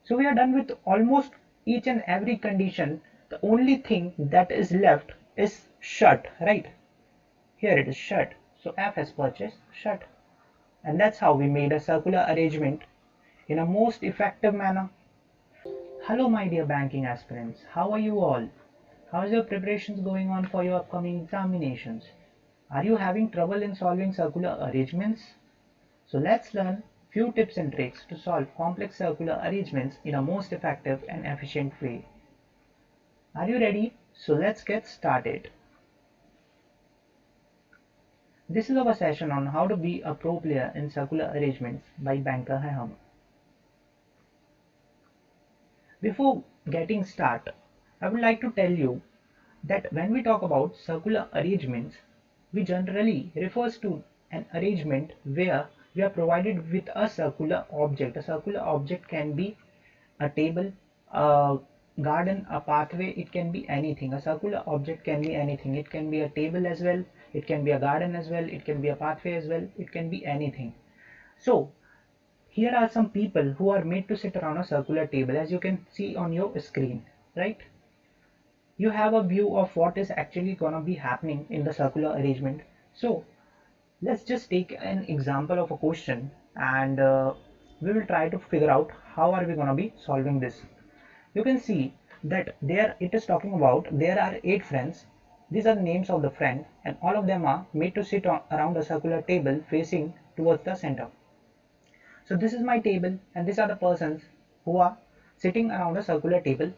So we are done with almost each and every condition. The only thing that is left is shut, right? Here it is shut. So F has purchased shut. And that's how we made a circular arrangement in a most effective manner. Hello my dear banking aspirants, how are you all? How is your preparations going on for your upcoming examinations? Are you having trouble in solving circular arrangements? So let's learn few tips and tricks to solve complex circular arrangements in a most effective and efficient way. Are you ready? So let's get started. This is our session on how to be a pro player in circular arrangements by BANKERHAIHUM. Before getting started, I would like to tell you that when we talk about circular arrangements, we generally refers to an arrangement where we are provided with a circular object. A circular object can be a table, a garden, a pathway, it can be anything. A circular object can be anything. It can be a table as well, it can be a garden as well, it can be a pathway as well, it can be anything. So here are some people who are made to sit around a circular table, as you can see on your screen, right? You have a view of what is actually gonna be happening in the circular arrangement. So let's just take an example of a question, and we will try to figure out how are we gonna be solving this. You can see that there it is talking about there are 8 friends. These are the names of the friend, and all of them are made to sit around a circular table facing towards the center. So this is my table, and these are the persons who are sitting around a circular table.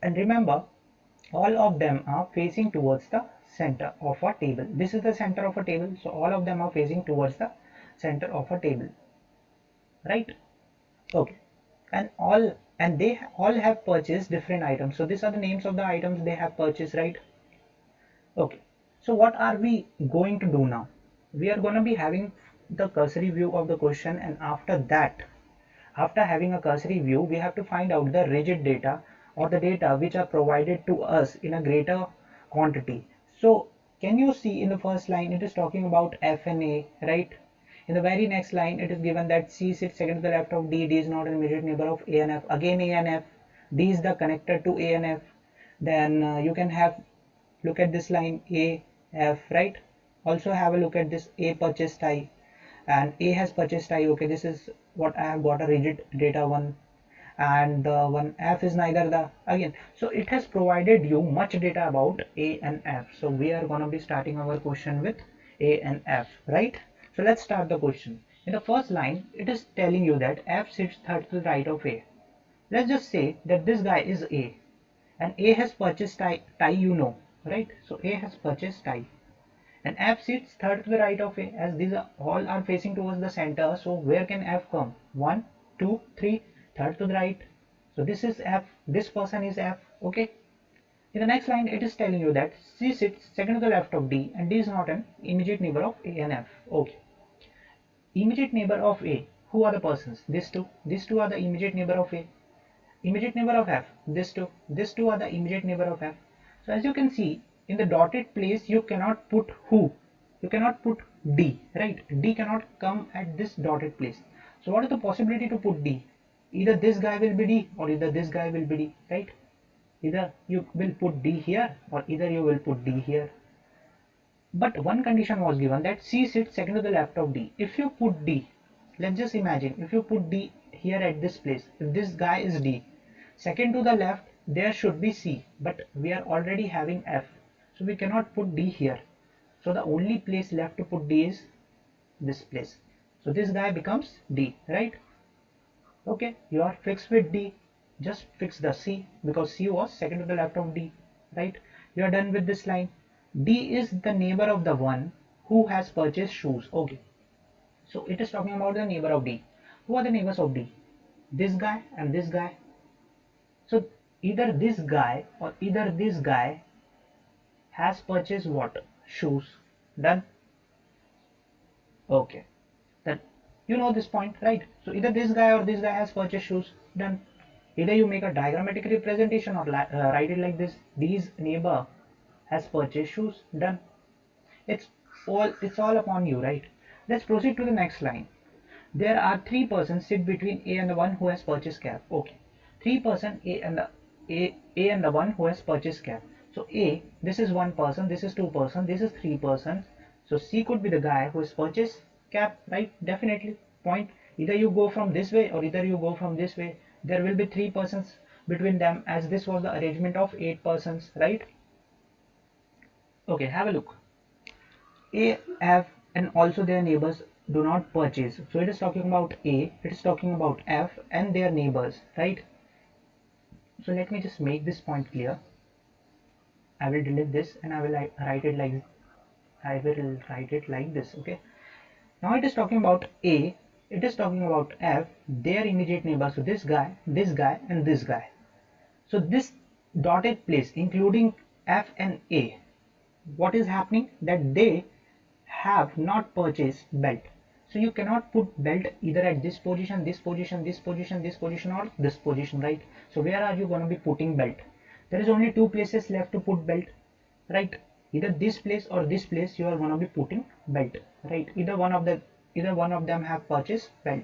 And remember, all of them are facing towards the center of a table. This is the center of a table, so all of them are facing towards the center of a table, right? Okay, and they all have purchased different items. So these are the names of the items they have purchased, right? Okay, so what are we going to do now? We are going to be having the cursory view of the question, and after that, after having a cursory view, we have to find out the rigid data or the data which are provided to us in a greater quantity. So can you see in the first line it is talking about F and A, right? In the very next line it is given that C sits second to the left of D. D is not an immediate neighbor of A and F. Again A and F. D is the connector to A and F. Then you can have look at this line A, F, right? Also have a look at this A purchased I, and A has purchased I. Okay, this is what I have got a rigid data one, and the one F is neither the again. So it has provided you much data about A and F. So we are going to be starting our question with A and F, right? So let's start the question. In the first line, it is telling you that F sits third to the right of A. Let's just say that this guy is A, and A has purchased tie, you know, right? So A has purchased tie, and F sits third to the right of A, as these are all are facing towards the center. So where can F come? 1, 2, 3, third to the right. So this is F, this person is F, okay? In the next line, it is telling you that C sits second to the left of D, and D is not an immediate neighbor of A and F, okay? Immediate neighbor of A, who are the persons? These two are the immediate neighbor of A. Immediate neighbor of F, these two are the immediate neighbor of F. So as you can see, in the dotted place you cannot put who, you cannot put D, right? D cannot come at this dotted place. So what is the possibility to put D? Either this guy will be D, or either this guy will be D, right? Either you will put D here, or either you will put D here. But one condition was given, that C sits second to the left of D. If you put D, let's just imagine, if you put D here at this place, if this guy is D, second to the left there should be C, but we are already having F, so we cannot put D here. So the only place left to put D is this place. So this guy becomes D, right? Okay, you are fixed with D. Just fix the C, because C was second to the left of D, right? You are done with this line. D is the neighbor of the one who has purchased shoes. Okay, so it is talking about the neighbor of D. Who are the neighbors of D? This guy and this guy. So either this guy or either this guy has purchased what? Shoes. Done. Okay, then you know this point, right? So either this guy or this guy has purchased shoes. Done. Either you make a diagrammatic representation or write it like this: D's neighbor has purchased shoes. Done. It's all upon you, right? Let's proceed to the next line. there are three persons sit between A and the one who has purchased cap. Okay, three person A and the one who has purchased cap. So A, this is one person, this is two person, this is three person. So C could be the guy who has purchased cap, right? Definitely. Point. Either you go from this way or either you go from this way. There will be three persons between them, as this was the arrangement of 8 persons, right? Okay, have a look. A, F and also their neighbors do not purchase. So it is talking about A, it is talking about F and their neighbors, right? So let me just make this point clear. I will delete this and I will write it like this. Okay, now it is talking about A, it is talking about F, their immediate neighbor. So this guy and this guy. So this dotted place including F and A, what is happening, that they have not purchased belt. So you cannot put belt either at this position, this position, this position, this position, or this position, right? So where are you going to be putting belt? There is only two places left to put belt, right? Either this place or this place you are going to be putting belt, right? Either one of them have purchased belt.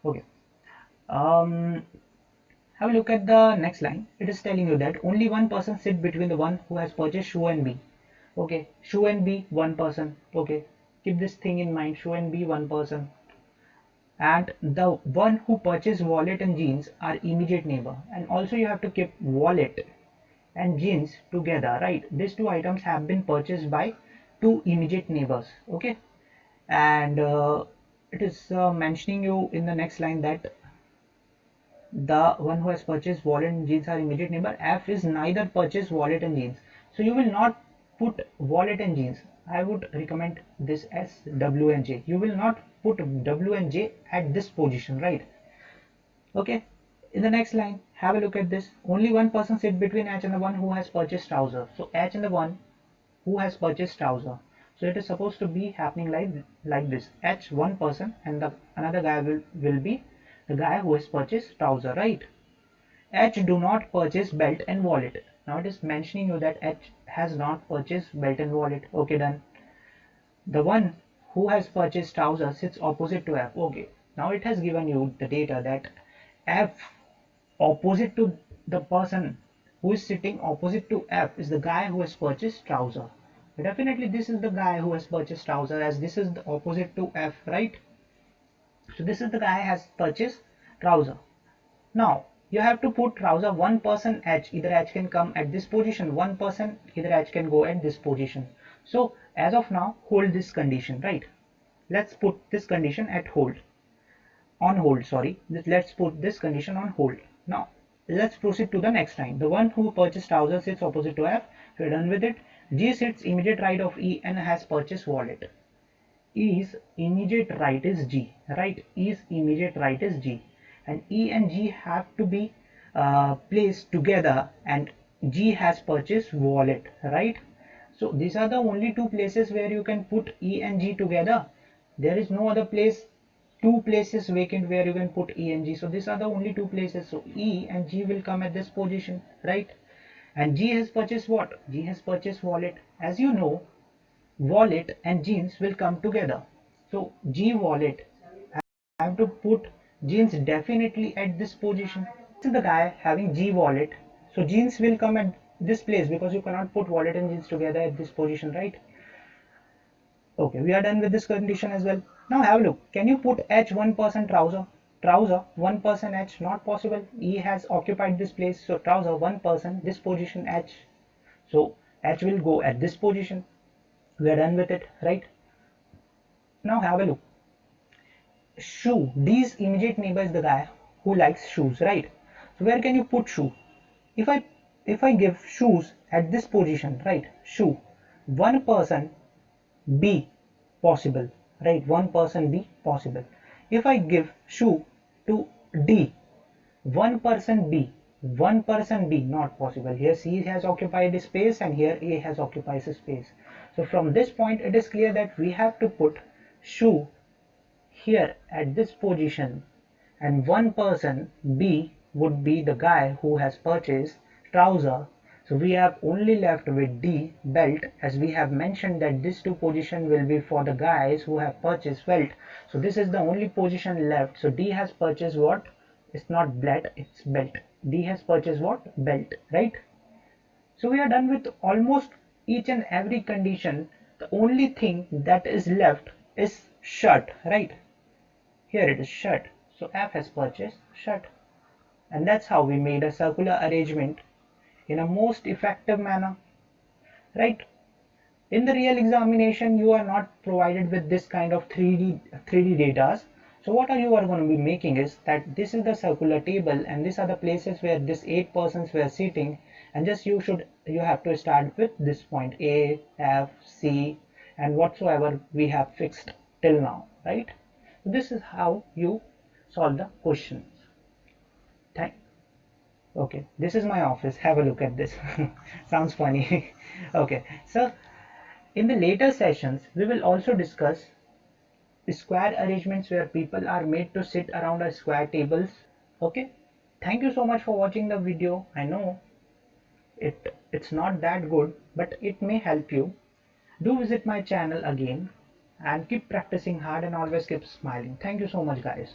Okay, have a look at the next line. It is telling you that only one person sit between the one who has purchased shoe and B. Okay, shoe and B, one person. Okay, keep this thing in mind, shoe and B, one person. And the one who purchased wallet and jeans are immediate neighbor. And also you have to keep wallet and jeans together, right? These two items have been purchased by two immediate neighbors. Okay, and it is mentioning you in the next line that the one who has purchased wallet and jeans are immediate neighbor. F is neither purchased wallet and jeans. So you will not put wallet and jeans. I would recommend this as W and J. You will not put W and J at this position, right? Okay, in the next line, have a look at this. Only one person sit between H and the one who has purchased trouser. So H and the one who has purchased trouser. So it is supposed to be happening like this. H, one person, and the another guy will be the guy who has purchased trouser, right? H do not purchase belt and wallet. Now it is mentioning you that H has not purchased belt and wallet. Okay, done. The one who has purchased trouser sits opposite to F. Okay, now it has given you the data that F opposite to the person who is sitting opposite to F is the guy who has purchased trouser. Definitely this is the guy who has purchased trouser, as this is the opposite to F, right? So this is the guy has purchased trouser. Now you have to put trouser, one person H, either H can come at this position, one person either H can go at this position. So as of now, hold this condition, right? Let's put this condition at hold, on hold, sorry. Let's put this condition on hold. Now let's proceed to the next line. The one who purchased trouser sits opposite to F. We're done with it. G sits immediate right of E and has purchased wallet. E's immediate right is G, right? E's immediate right is G, and E and G have to be placed together, and G has purchased wallet, right? So these are the only two places where you can put E and G together. There is no other place, two places vacant where you can put E and G. So these are the only two places. So E and G will come at this position, right? And G has purchased what? G has purchased wallet. As you know, wallet and jeans will come together. So G wallet, I have to put jeans definitely at this position. This is the guy having G wallet. So jeans will come at this place because you cannot put wallet and jeans together at this position, right? Okay, we are done with this condition as well. Now have a look. Can you put H, one person trouser? Trouser, one person H, not possible. E has occupied this place. So trouser, one person, this position H. So H will go at this position. We are done with it, right? Now have a look. Shoe, D's immediate neighbor is the guy who likes shoes, right? So where can you put shoe? If I give shoes at this position, right? Shoe, one person B possible, right? One person B possible. If I give shoe to D, one person B not possible. Here C has occupied a space and here A has occupied a space. So from this point it is clear that we have to put shoe here at this position, and one person B would be the guy who has purchased trouser. So we have only left with D, belt, as we have mentioned that this two position will be for the guys who have purchased belt. So this is the only position left. So D has purchased what? It's not belt, it's belt. D has purchased what? Belt, right? So we are done with almost each and every condition. The only thing that is left is shirt, right? Here it is shirt. So F has purchased shirt. And that's how we made a circular arrangement in a most effective manner, right? In the real examination, you are not provided with this kind of 3D data. So what you are going to be making is that this is the circular table and these are the places where this 8 persons were sitting, and just you have to start with this point A, F, C and whatsoever we have fixed till now, right? So this is how you solve the questions. Okay, this is my office. Have a look at this. Sounds funny. Okay, so in the later sessions, we will also discuss square arrangements where people are made to sit around a square tables. Okay, thank you so much for watching the video. I know it's not that good, but it may help you. Do visit my channel again and keep practicing hard and always keep smiling. Thank you so much, guys.